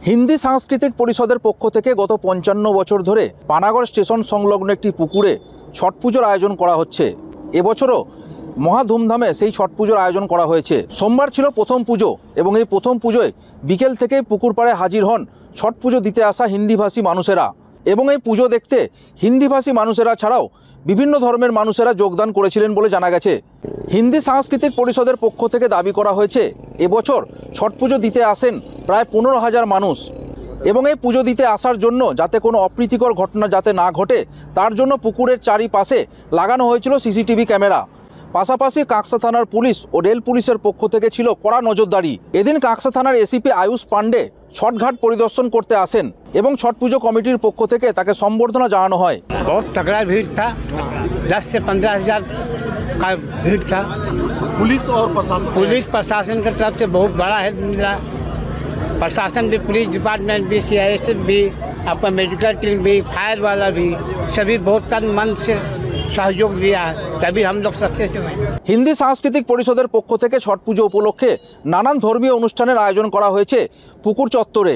হিন্দি সাংস্কৃতিক পরিষদের পক্ষ থেকে গত 55 বছর ধরে পানাগড় স্টেশন সংলগ্ন একটি পুকুরে ছট পুজোর আয়োজন করা হচ্ছে। এবছরও মহা ধুমধামে সেই ছট পুজোর আয়োজন করা হয়েছে। সোমবার ছিল প্রথম পুজো এবং এই প্রথম পুজোয় বিকেল থেকে পুকুর পাড়ে হাজির হন ছট পুজো দিতে আসা হিন্দিভাষী মানুষেরা। এবং এই পুজো দেখতে হিন্দিভাষী মানুষেরা ছাড়াও বিভিন্ন ধর্মের মানুষেরা যোগদান করেছিলেন বলে জানা গেছে। হিন্দি সাংস্কৃতিক পরিষদের পক্ষ থেকে দাবি করা হয়েছে এবছর ছট পুজো দিতে আসেন প্রায় 15,000 মানুষ এবং এই পুজো দিতে আসার জন্য যাতে কোনো অপ্রীতিকর ঘটনা যাতে না ঘটে তার জন্য পুকুরের চারিপাশে লাগানো হয়েছিল সিসিটিভি ক্যামেরা। পাশাপাশি কাঁকসা থানার পুলিশ ও রেল পুলিশের পক্ষ থেকে ছিল কড়া নজরদারি। এদিন কাঁকসা থানার এসিপি আয়ুষ পান্ডে ছটঘাট পরিদর্শন করতে আসেন এবং ছট পুজো কমিটির পক্ষ থেকে তাকে সম্বর্ধনা জানানো হয়। बहुत तगड़ा भीड़ था, 10 से 15,000 का भीड़ था। पुलिस प्रशासन की तरफ से बहुत बड़ा हेल्प मिला। प्रशासन भी, पुलिस डिपार्टमेंट भी, CISF भी, आपका मेडिकल टीम भी, फायर वाला भी, सभी बहुत तन मन से सहयोग दिया है, तभी हम लोग सक्सेस हुए। হিন্দি সাংস্কৃতিক পরিষদের পক্ষ থেকে ছট পুজো উপলক্ষে নানান ধর্মীয় অনুষ্ঠানের আয়োজন করা হয়েছে পুকুর চত্বরে।